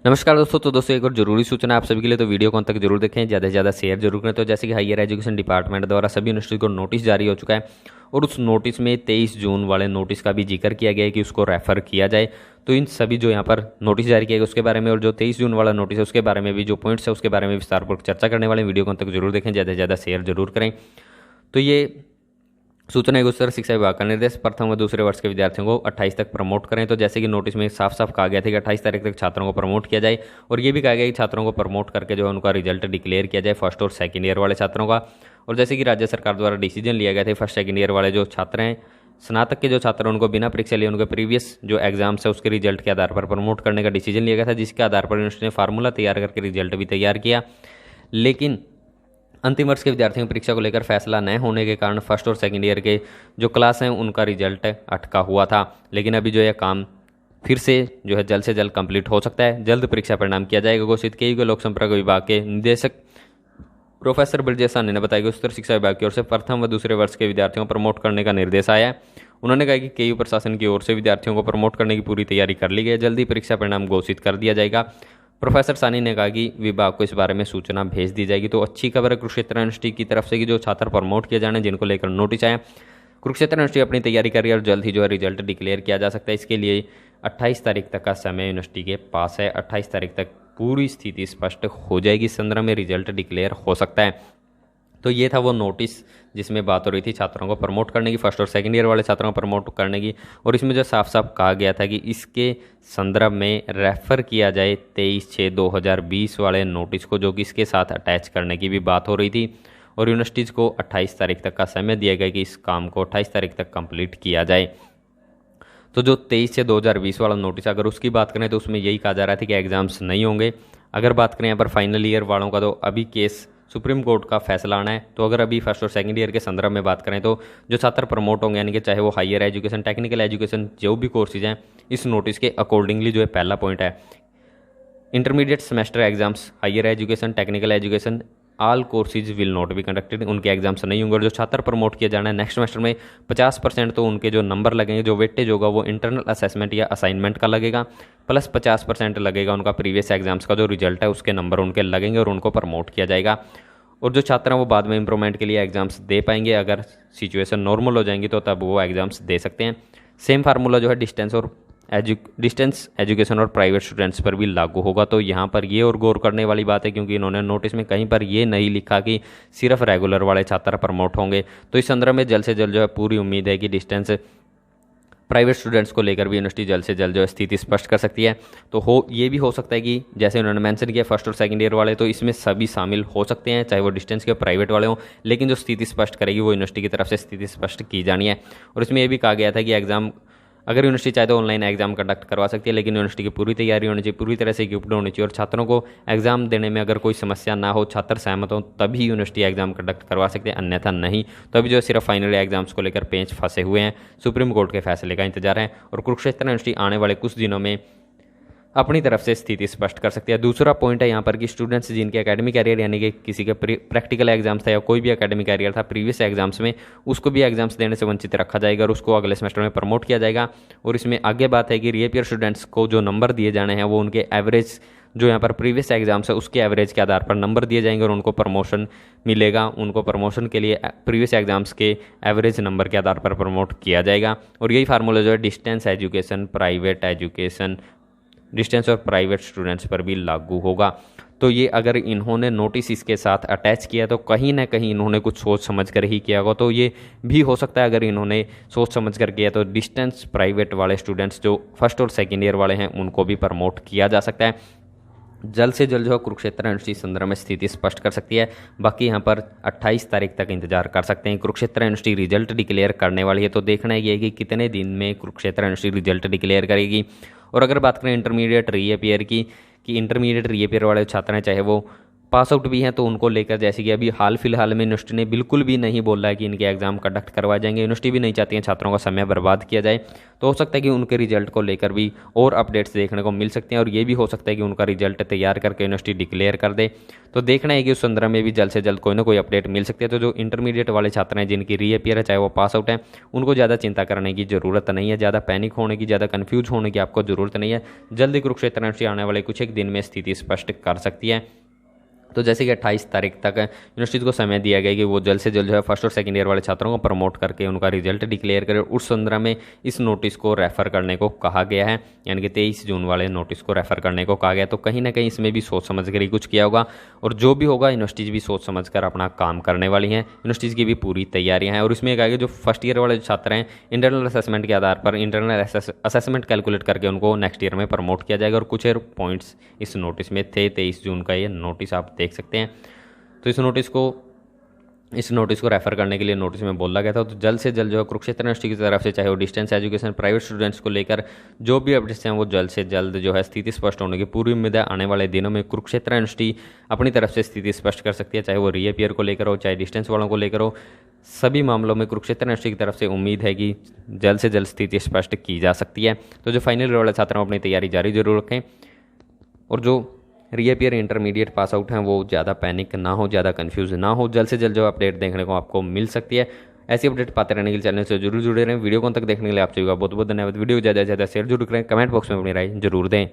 नमस्कार दोस्तों। तो दोस्तों एक और जरूरी सूचना आप सभी के लिए, तो वीडियो को अंत तक जरूर देखें, ज़्यादा से ज़्यादा शेयर जरूर करें। तो जैसे कि हायर एजुकेशन डिपार्टमेंट द्वारा सभी यूनिवर्सिटी को नोटिस जारी हो चुका है और उस नोटिस में 23 जून वाले नोटिस का भी जिक्र किया गया है कि उसको रेफर किया जाए। तो इन सभी जो यहाँ पर नोटिस जारी किया गया उसके बारे में और जो 23 जून वाला नोटिस है उसके बारे में भी जो पॉइंट्स है उसके बारे में विस्तारपूर्वक चर्चा करने वाले वीडियो को अंत तक जरूर देखें, ज़्यादा से ज़्यादा शेयर जरूर करें। तो ये सूचना एवं उच्चतर शिक्षा विभाग का निर्देश प्रथम व दूसरे वर्ष के विद्यार्थियों को 28 तक प्रमोट करें। तो जैसे कि नोटिस में साफ साफ कहा गया था कि 28 तारीख तक छात्रों को प्रमोट किया जाए और ये भी कहा गया कि छात्रों को प्रमोट करके जो है उनका रिजल्ट डिक्लेयर किया जाए फर्स्ट और सेकंड ईयर वाले छात्रों का। और जैसे कि राज्य सरकार द्वारा डिसीजन लिया गया था फर्स्ट सेकंड ईयर वाले जो छात्र हैं, स्नातक के जो छात्र हैं, उनको बिना परीक्षा लिए उनके प्रीवियस जो एग्जाम्स है उसके रिजल्ट के आधार पर प्रमोट करने का डिसीजन लिया गया था, जिसके आधार पर यूनिवर्सिटी ने फार्मूला तैयार करके रिजल्ट भी तैयार किया। लेकिन अंतिम वर्ष के विद्यार्थियों की परीक्षा को लेकर फैसला न होने के कारण फर्स्ट और सेकंड ईयर के जो क्लास हैं उनका रिजल्ट अटका हुआ था। लेकिन अभी जो यह काम फिर से जो है जल्द से जल्द कंप्लीट हो सकता है। जल्द परीक्षा परिणाम किया जाएगा घोषित। के लोक संपर्क विभाग के निदेशक प्रोफेसर ब्रजेश साहनी ने बताया कि उच्चतर शिक्षा विभाग की ओर से प्रथम व दूसरे वर्ष के विद्यार्थियों को प्रमोट करने का निर्देश आया है। उन्होंने कहा कि केयू प्रशासन की ओर से विद्यार्थियों को प्रमोट करने की पूरी तैयारी कर ली गई है। जल्दी परीक्षा परिणाम घोषित कर दिया जाएगा। प्रोफेसर सानी ने कहा कि विभाग को इस बारे में सूचना भेज दी जाएगी। तो अच्छी खबर है कुरुक्षेत्र यूनिवर्सिटी की तरफ से कि जो छात्र प्रमोट किए जाने जिनको लेकर नोटिस आया, कुरुक्षेत्र यूनिवर्सिटी अपनी तैयारी कर रही है और जल्द ही जो है रिजल्ट डिक्लेयर किया जा सकता है। इसके लिए 28 तारीख तक का समय यूनिवर्सिटी के पास है। 28 तारीख तक पूरी स्थिति स्पष्ट हो जाएगी। 15 में रिजल्ट डिक्लेयर हो सकता है। तो ये था वो नोटिस जिसमें बात हो रही थी छात्रों को प्रमोट करने की, फर्स्ट और सेकंड ईयर वाले छात्रों को प्रमोट करने की। और इसमें जो साफ साफ कहा गया था कि इसके संदर्भ में रेफर किया जाए 23/6/2020 वाले नोटिस को, जो कि इसके साथ अटैच करने की भी बात हो रही थी। और यूनिवर्सिटीज़ को 28 तारीख तक का समय दिया गया कि इस काम को 28 तारीख तक कंप्लीट किया जाए। तो जो 23/6/2020 वाला नोटिस, अगर उसकी बात करें तो उसमें यही कहा जा रहा था कि एग्ज़ाम्स नहीं होंगे। अगर बात करें यहाँ पर फाइनल ईयर वालों का, तो अभी केस सुप्रीम कोर्ट का फैसला आना है। तो अगर अभी फर्स्ट और सेकंड ईयर के संदर्भ में बात करें तो जो छात्र प्रमोट होंगे, यानी कि चाहे वो हायर एजुकेशन, टेक्निकल एजुकेशन, जो भी कोर्सेज हैं, इस नोटिस के अकॉर्डिंगली जो है पहला पॉइंट है intermediate semester exams, higher education, technical education, all courses will not be conducted. उनके एग्जाम्स नहीं होंगे। और जो छात्र प्रमोट किया जाना है नेक्स्ट सेमेस्टर में 50% तो उनके जो नंबर लगेंगे, जो वेटेज होगा वो इंटरनल असेसमेंट या असाइनमेंट का लगेगा, प्लस 50% लगेगा उनका प्रीवियस एग्जाम्स का जो रिजल्ट है उसके नंबर उनके लगेंगे और उनको प्रमोट किया जाएगा। और जो छात्र हैं वो बाद में इंप्रूवमेंट के लिए एग्जाम्स दे पाएंगे। अगर सिचुएशन नॉर्मल हो जाएंगी तो तब वो एग्जाम्स दे सकते हैं। सेम फार्मूला जो है डिस्टेंस एजुकेशन और प्राइवेट स्टूडेंट्स पर भी लागू होगा। तो यहाँ पर ये और गौर करने वाली बात है, क्योंकि इन्होंने नोटिस में कहीं पर ये नहीं लिखा कि सिर्फ रेगुलर वाले छात्र प्रमोट होंगे। तो इस संदर्भ में जल्द से जल्द जो है पूरी उम्मीद है कि डिस्टेंस प्राइवेट स्टूडेंट्स को लेकर भी यूनिवर्सिटी जल्द से जल्द जो है स्थिति स्पष्ट कर सकती है। तो ये भी हो सकता है कि जैसे उन्होंने मेंशन किया फर्स्ट और सेकंड ईयर वाले, तो इसमें सभी शामिल हो सकते हैं, चाहे वो डिस्टेंस के प्राइवेट वाले हों। लेकिन जो स्थिति स्पष्ट करेगी वो यूनिवर्सिटी की तरफ से स्थिति स्पष्ट की जानी है। और इसमें यह भी कहा गया था कि एग्जाम अगर यूनिवर्सिटी चाहे तो ऑनलाइन एग्जाम कंडक्ट करवा सकती है, लेकिन यूनिवर्सिटी की पूरी तैयारी होनी चाहिए, पूरी तरह से इक्विप्ड होनी चाहिए। और छात्रों को एग्जाम देने में अगर कोई समस्या ना हो, छात्र सहमत हो, तभी यूनिवर्सिटी एग्जाम कंडक्ट करवा सकते हैं, अन्यथा नहीं। तो अभी जो सिर्फ फाइनल एग्जाम्स को लेकर पेंच फंसे हुए हैं। सुप्रीम कोर्ट के फैसले का इंतजार है और कुरुक्षेत्र यूनिवर्सिटी आने वाले कुछ दिनों में अपनी तरफ से स्थिति स्पष्ट कर सकती है। दूसरा पॉइंट है यहाँ पर कि स्टूडेंट्स जिनके एकेडमिक कैरियर, यानी कि किसी के प्रैक्टिकल एग्जाम्स था या कोई भी एकेडमिक कैरियर था प्रीवियस एग्जाम्स में, उसको भी एग्जाम्स देने से वंचित रखा जाएगा और उसको अगले सेमेस्टर में प्रमोट किया जाएगा। और इसमें आगे बात है कि रीअपियर स्टूडेंट्स को जो नंबर दिए जाने हैं वो उनके एवरेज, जो यहाँ पर प्रीवियस एग्जाम्स है उसके एवरेज के आधार पर नंबर दिए जाएंगे और उनको प्रमोशन मिलेगा। उनको प्रमोशन के लिए प्रीवियस एग्जाम्स के एवरेज नंबर के आधार पर प्रमोट किया जाएगा। और यही फार्मूला जो है distance education, private education, distance और प्राइवेट स्टूडेंट्स पर भी लागू होगा। तो ये अगर इन्होंने नोटिस इसके साथ अटैच किया तो कहीं ना कहीं इन्होंने कुछ सोच समझ कर ही किया होगा। तो ये भी हो सकता है अगर इन्होंने सोच समझ कर किया तो डिस्टेंस प्राइवेट वाले स्टूडेंट्स जो फर्स्ट और सेकेंड ईयर वाले हैं उनको भी प्रमोट किया जा सकता है। जल्द से जल्द जो कुरुक्षेत्र यूनिवर्सिटी संदर्भ में स्थिति स्पष्ट कर सकती है। बाकी यहाँ पर 28 तारीख तक इंतजार कर सकते हैं। कुरुक्षेत्र यूनिवर्सिटी रिजल्ट डिक्लेयर करने वाली है, तो देखना ये है कि कितने दिन में कुरुक्षेत्र यूनिवर्सिटी रिजल्ट डिक्लेयर करेगी। और अगर बात करें इंटरमीडिएट रीअपियर की, कि इंटरमीडिएट रीअपियर वाले छात्र हैं, चाहे वो पास आउट भी हैं तो उनको लेकर जैसे कि अभी हाल फिलहाल में यूनिवर्सिटी ने बिल्कुल भी नहीं बोला है कि इनके एग्जाम कंडक्ट करवाए जाएंगे। यूनिवर्सिटी भी नहीं चाहती है छात्रों का समय बर्बाद किया जाए, तो हो सकता है कि उनके रिजल्ट को लेकर भी और अपडेट्स देखने को मिल सकते हैं और ये भी हो सकता है कि उनका रिजल्ट तैयार करके यूनिवर्सिटी डिक्लेयर कर दे। तो देखना है कि उस संदर्भ में भी जल्द से जल्द कोई ना कोई अपडेट मिल सकती है। तो जो इंटरमीडिएट वाले छात्र हैं जिनकी रीअपियर है, चाहे वो पास आउट हैं, उनको ज़्यादा चिंता करने की ज़रूरत नहीं है, ज़्यादा पैनिक होने की, ज़्यादा कन्फ्यूज होने की आपको ज़रूरत नहीं है। जल्दी कुरुक्षेत्र यूनिवर्सिटी आने वाले कुछ एक दिन में स्थिति स्पष्ट कर सकती है। तो जैसे कि 28 तारीख तक यूनिवर्सिटी को समय दिया गया कि वो जल्द से जल्द जो है फर्स्ट और सेकंड ईयर वाले छात्रों को प्रमोट करके उनका रिजल्ट डिक्लेयर करे। उस संदर्भ में इस नोटिस को रेफर करने को कहा गया है, यानी कि 23 जून वाले नोटिस को रेफर करने को कहा गया। तो कहीं ना कहीं इसमें भी सोच समझ कर ही कुछ किया होगा, और जो भी होगा यूनिवर्सिटीज़ भी सोच समझ कर अपना काम करने वाली हैं। यूनिवर्सिटीज़ की भी पूरी तैयारियाँ हैं। और इसमें कहा गया जो फर्स्ट ईयर वाले छात्र हैं इंटरनल असेसमेंट के आधार पर इंटरनल असेसमेंट कैलकुलेट करके उनको नेक्स्ट ईयर में प्रमोट किया जाएगा। और कुछ पॉइंट्स इस नोटिस में थे। 23 जून का ये नोटिस आप देख सकते हैं। तो इस नोटिस को रेफर करने के लिए नोटिस में बोला गया था। तो जल्द से जल्द जो है कुरुक्षेत्र यूनिवर्सिटी की तरफ से, चाहे वो डिस्टेंस एजुकेशन प्राइवेट स्टूडेंट्स को लेकर जो भी अपडेट्स हैं वो जल्द से जल्द जो है स्थिति स्पष्ट होने की पूरी उम्मीद है। आने वाले दिनों में कुरुक्षेत्र यूनिवर्सिटी अपनी तरफ से स्थिति स्पष्ट कर सकती है, चाहे वो रीअपियर को लेकर हो, चाहे डिस्टेंस वालों को लेकर हो। सभी मामलों में कुरुक्षेत्र यूनिवर्सिटी की तरफ से उम्मीद है कि जल्द से जल्द स्थिति स्पष्ट की जा सकती है। तो जो फाइनल ईयर वाले छात्र हैं अपनी तैयारी जारी जरूर रखें, और जो रीअपियर इंटरमीडिएट पास आउट हैं वो ज़्यादा पैनिक ना हो, ज़्यादा कंफ्यूज ना हो। जल्द से जल्द जो अपडेट देखने को आपको मिल सकती है। ऐसी अपडेट पाते रहने के लिए चैनल से जरूर जुड़े रहें। वीडियो को तक देखने के लिए आप सभी का बहुत बहुत धन्यवाद। वीडियो ज़्यादा से ज़्यादा शेयर जरूर करें, कमेंट बॉक्स में अपनी राय जरूर दें।